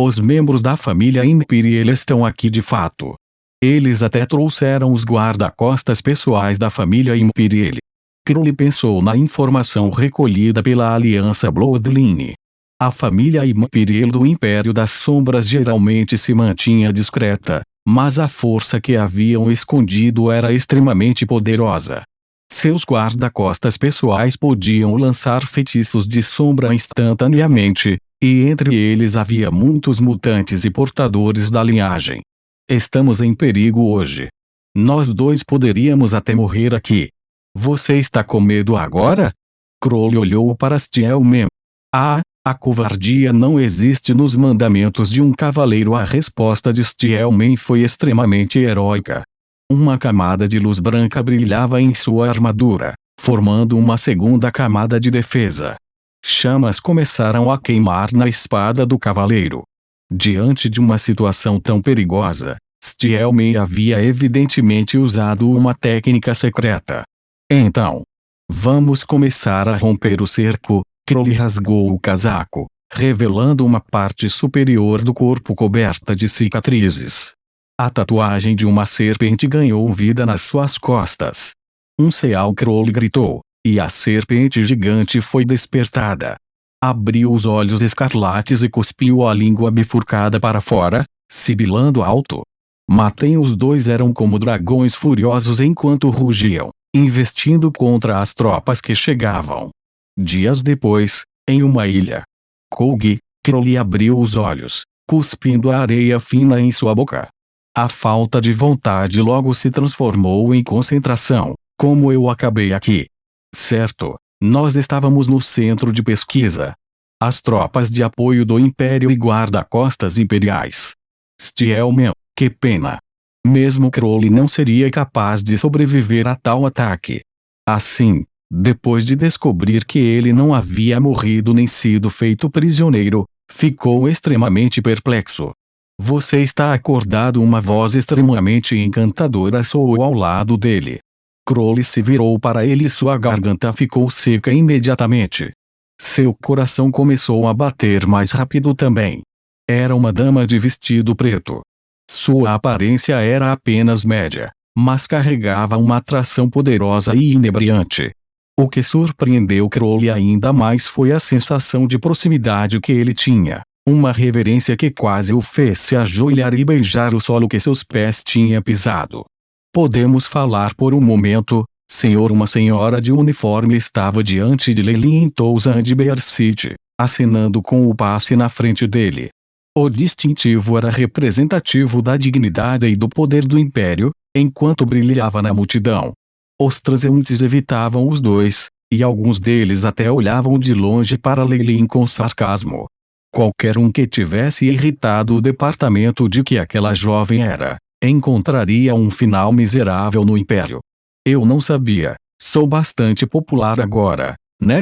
Os membros da família Imperial estão aqui de fato. Eles até trouxeram os guarda-costas pessoais da família Imperial. Crowley pensou na informação recolhida pela Aliança Bloodline. A família Imperial do Império das Sombras geralmente se mantinha discreta, mas a força que haviam escondido era extremamente poderosa. Seus guarda-costas pessoais podiam lançar feitiços de sombra instantaneamente, e entre eles havia muitos mutantes e portadores da linhagem. Estamos em perigo hoje. Nós dois poderíamos até morrer aqui. Você está com medo agora? Crowley olhou para Steelman. A covardia não existe nos mandamentos de um cavaleiro. A resposta de Steelman foi extremamente heróica. Uma camada de luz branca brilhava em sua armadura, formando uma segunda camada de defesa. Chamas começaram a queimar na espada do cavaleiro. Diante de uma situação tão perigosa, Steelman havia evidentemente usado uma técnica secreta. Então, vamos começar a romper o cerco. Crowley rasgou o casaco, revelando uma parte superior do corpo coberta de cicatrizes. A tatuagem de uma serpente ganhou vida nas suas costas. Um Seal, Crowley gritou, e a serpente gigante foi despertada. Abriu os olhos escarlates e cuspiu a língua bifurcada para fora, sibilando alto. Matem os dois eram como dragões furiosos enquanto rugiam, investindo contra as tropas que chegavam. Dias depois, em uma ilha. Crowley abriu os olhos, cuspindo a areia fina em sua boca. A falta de vontade logo se transformou em concentração, como eu acabei aqui. Certo, nós estávamos no centro de pesquisa. As tropas de apoio do Império e guarda-costas imperiais. Steelman, que pena. Mesmo Crowley não seria capaz de sobreviver a tal ataque. Assim, depois de descobrir que ele não havia morrido nem sido feito prisioneiro, ficou extremamente perplexo. Você está acordado? Uma voz extremamente encantadora soou ao lado dele. Crowley se virou para ele e sua garganta ficou seca imediatamente. Seu coração começou a bater mais rápido também. Era uma dama de vestido preto. Sua aparência era apenas média, mas carregava uma atração poderosa e inebriante. O que surpreendeu Crowley ainda mais foi a sensação de proximidade que ele tinha, uma reverência que quase o fez se ajoelhar e beijar o solo que seus pés tinham pisado. Podemos falar por um momento, senhor? Uma senhora de uniforme estava diante de Lelyn Toussaint de Bear City, acenando com o passe na frente dele. O distintivo era representativo da dignidade e do poder do Império, enquanto brilhava na multidão. Os transeuntes evitavam os dois, e alguns deles até olhavam de longe para Lelyn com sarcasmo. Qualquer um que tivesse irritado o departamento de que aquela jovem era, encontraria um final miserável no Império. Eu não sabia, sou bastante popular agora, né?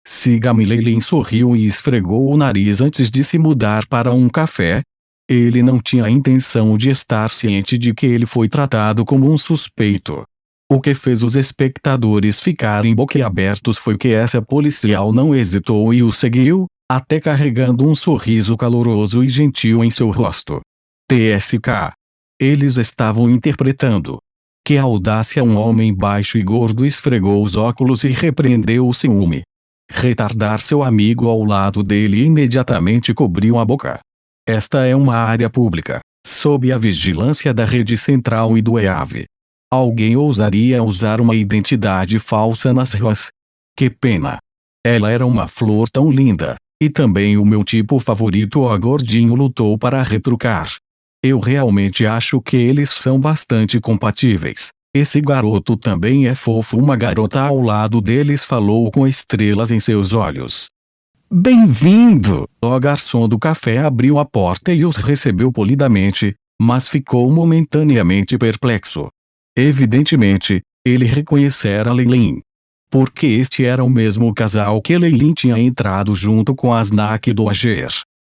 Siga-me. Lelyn sorriu e esfregou o nariz antes de se mudar para um café. Ele não tinha a intenção de estar ciente de que ele foi tratado como um suspeito. O que fez os espectadores ficarem boquiabertos foi que essa policial não hesitou e o seguiu, até carregando um sorriso caloroso e gentil em seu rosto. TSK. Eles estavam interpretando. Que audácia! Um homem baixo e gordo esfregou os óculos e repreendeu o ciúme. Retardar seu amigo ao lado dele imediatamente cobriu a boca. Esta é uma área pública, sob a vigilância da rede central e do EAV. Alguém ousaria usar uma identidade falsa nas ruas? Que pena. Ela era uma flor tão linda, e também o meu tipo favorito. O gordinho lutou para retrucar. Eu realmente acho que eles são bastante compatíveis. Esse garoto também é fofo. Uma garota ao lado deles falou com estrelas em seus olhos. Bem-vindo! O garçom do café abriu a porta e os recebeu polidamente, mas ficou momentaneamente perplexo. Evidentemente, ele reconhecera Lelyn. Porque este era o mesmo casal que Lelyn tinha entrado junto com as Nak do Ager.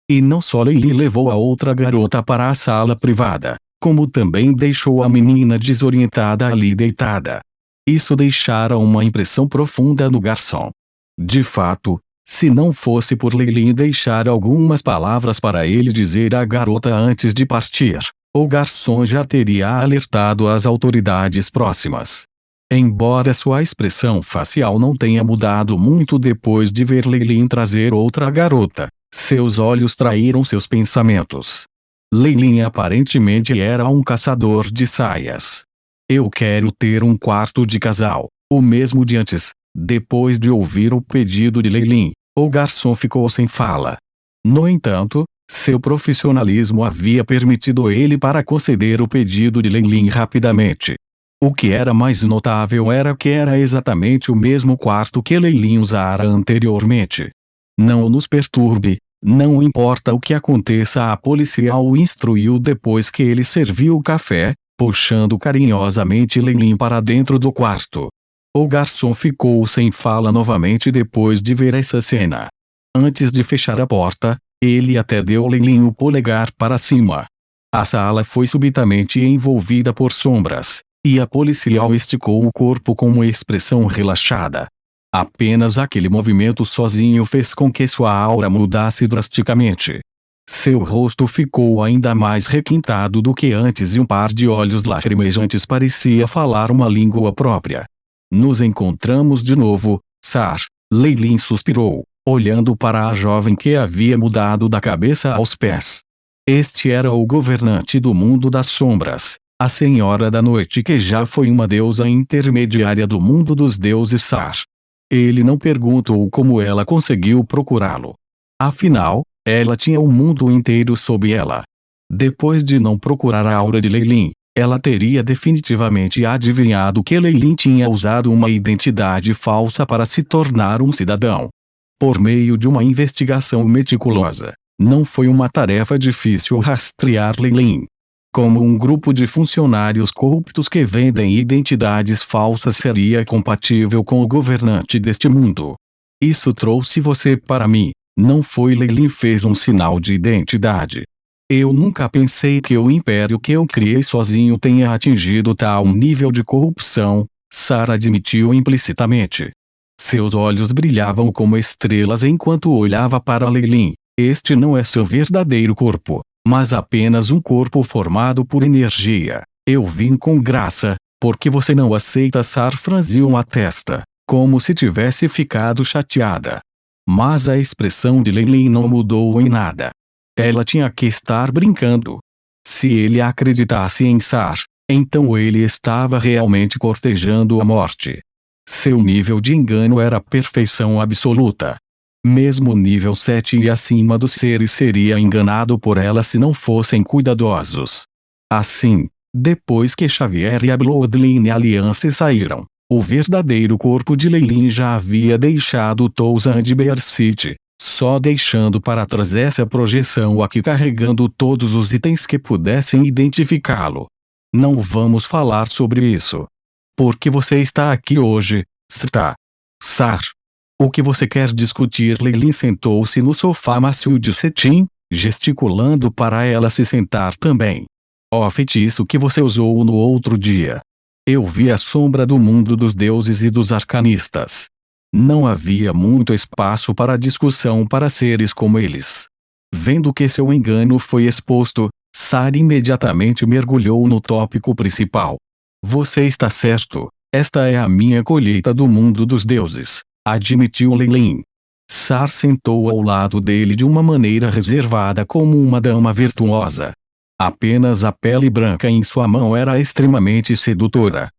E não só Lelyn levou a outra garota para a sala privada, como também deixou a menina desorientada ali deitada. Isso deixara uma impressão profunda no garçom. De fato, Se não fosse por Leilin deixar algumas palavras para ele dizer à garota antes de partir, o garçom já teria alertado as autoridades próximas. Embora sua expressão facial não tenha mudado muito depois de ver Leilin trazer outra garota, seus olhos traíram seus pensamentos. Leilin aparentemente era um caçador de saias. Eu quero ter um quarto de casal, o mesmo de antes. Depois de ouvir o pedido de Leilin, o garçom ficou sem fala. No entanto, seu profissionalismo havia permitido ele para conceder o pedido de Leilin rapidamente. O que era mais notável era que era exatamente o mesmo quarto que Leilin usara anteriormente. Não nos perturbe, não importa o que aconteça, a policial o instruiu depois que ele serviu o café, puxando carinhosamente Leilin para dentro do quarto. O garçom ficou sem fala novamente depois de ver essa cena. Antes de fechar a porta, ele até deu Leilin o polegar para cima. A sala foi subitamente envolvida por sombras, e a policial esticou o corpo com uma expressão relaxada. Apenas aquele movimento sozinho fez com que sua aura mudasse drasticamente. Seu rosto ficou ainda mais requintado do que antes e um par de olhos lacrimejantes parecia falar uma língua própria. Nos encontramos de novo, Sar. Leilin suspirou, olhando para a jovem que havia mudado da cabeça aos pés. Este era o governante do mundo das sombras, a Senhora da Noite, que já foi uma deusa intermediária do mundo dos deuses Sar. Ele não perguntou como ela conseguiu procurá-lo. Afinal, ela tinha o mundo inteiro sob ela. Depois de não procurar a aura de Leilin, ela teria definitivamente adivinhado que Leilin tinha usado uma identidade falsa para se tornar um cidadão. Por meio de uma investigação meticulosa, não foi uma tarefa difícil rastrear Leilin. Como um grupo de funcionários corruptos que vendem identidades falsas seria compatível com o governante deste mundo? Isso trouxe você para mim. Não foi? Leilin fez um sinal de identidade. Eu nunca pensei que o império que eu criei sozinho tenha atingido tal nível de corrupção, Sara admitiu implicitamente. Seus olhos brilhavam como estrelas enquanto olhava para Leilin. Este não é seu verdadeiro corpo, mas apenas um corpo formado por energia. Eu vim com graça, porque você não aceita. Sar franziu a testa, como se tivesse ficado chateada. Mas a expressão de Leilin não mudou em nada. Ela tinha que estar brincando. Se ele acreditasse em Sar, então ele estava realmente cortejando a morte. Seu nível de engano era perfeição absoluta. Mesmo nível 7 e acima dos seres seria enganado por ela se não fossem cuidadosos. Assim, depois que Xavier e a Bloodline Alliance saíram, o verdadeiro corpo de Leilin já havia deixado Touzan de Bear City, só deixando para trás essa projeção aqui carregando todos os itens que pudessem identificá-lo. Não vamos falar sobre isso. Por que você está aqui hoje, Sar? O que você quer discutir? Leilin sentou-se no sofá macio de cetim, gesticulando para ela se sentar também. O feitiço que você usou no outro dia. Eu vi a sombra do mundo dos deuses e dos arcanistas. Não havia muito espaço para discussão para seres como eles. Vendo que seu engano foi exposto, Sar imediatamente mergulhou no tópico principal. Você está certo, esta é a minha colheita do mundo dos deuses, admitiu Leilin. Sar sentou ao lado dele de uma maneira reservada como uma dama virtuosa. Apenas a pele branca em sua mão era extremamente sedutora.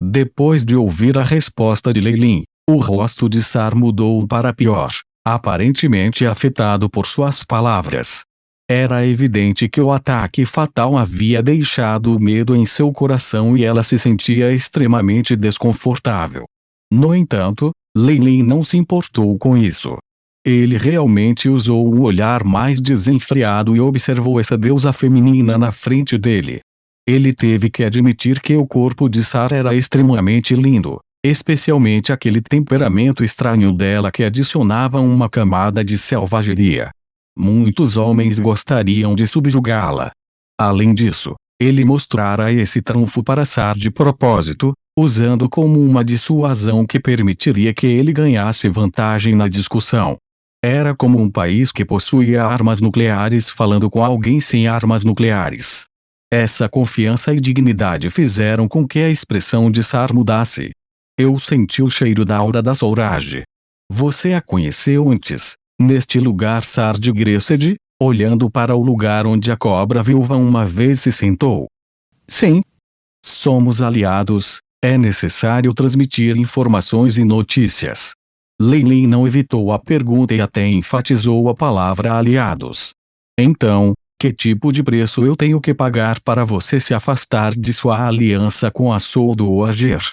Depois de ouvir a resposta de Leilin, o rosto de Sar mudou para pior, aparentemente afetado por suas palavras. Era evidente que o ataque fatal havia deixado medo em seu coração e ela se sentia extremamente desconfortável. No entanto, Leilin não se importou com isso. Ele realmente usou um olhar mais desenfreado e observou essa deusa feminina na frente dele. Ele teve que admitir que o corpo de Sar era extremamente lindo, especialmente aquele temperamento estranho dela que adicionava uma camada de selvageria. Muitos homens gostariam de subjugá-la. Além disso, ele mostrara esse trunfo para Sar de propósito, usando como uma dissuasão que permitiria que ele ganhasse vantagem na discussão. Era como um país que possuía armas nucleares falando com alguém sem armas nucleares. Essa confiança e dignidade fizeram com que a expressão de Sar mudasse. Eu senti o cheiro da aura da Sourage. Você a conheceu antes, neste lugar Sar de Gresed, olhando para o lugar onde a cobra viúva uma vez se sentou. Sim. Somos aliados, é necessário transmitir informações e notícias. Lei Lin não evitou a pergunta e até enfatizou a palavra aliados. Então, que tipo de preço eu tenho que pagar para você se afastar de sua aliança com a Soul do Oager?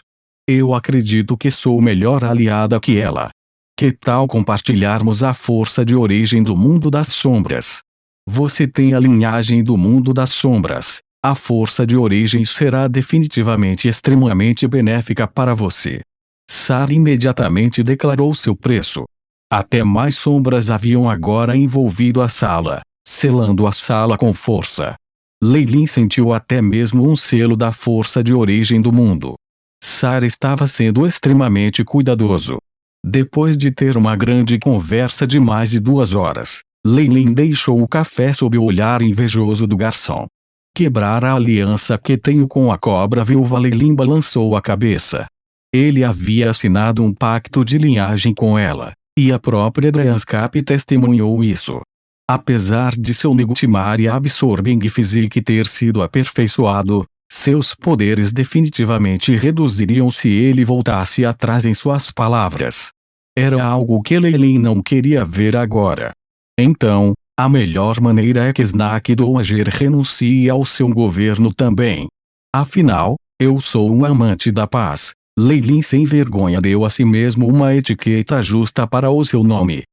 Eu acredito que sou melhor aliada que ela. Que tal compartilharmos a força de origem do mundo das sombras? Você tem a linhagem do mundo das sombras. A força de origem será definitivamente extremamente benéfica para você. Sar imediatamente declarou seu preço. Até mais sombras haviam agora envolvido a sala, selando a sala com força. Lei Lin sentiu até mesmo um selo da força de origem do mundo. Sar estava sendo extremamente cuidadoso. Depois de ter uma grande conversa de mais de 2 horas, Lei Lin deixou o café sob o olhar invejoso do garçom. Quebrar a aliança que tenho com a cobra viúva. Lei Lin balançou a cabeça. Ele havia assinado um pacto de linhagem com ela, e a própria Dranscap testemunhou isso. Apesar de seu Negutimaria Absorbing Physique ter sido aperfeiçoado, seus poderes definitivamente reduziriam se ele voltasse atrás em suas palavras. Era algo que Lei Lin não queria ver agora. Então, a melhor maneira é que Snack do Oager renuncie ao seu governo também. Afinal, eu sou um amante da paz. Lei Lin sem vergonha deu a si mesmo uma etiqueta justa para o seu nome.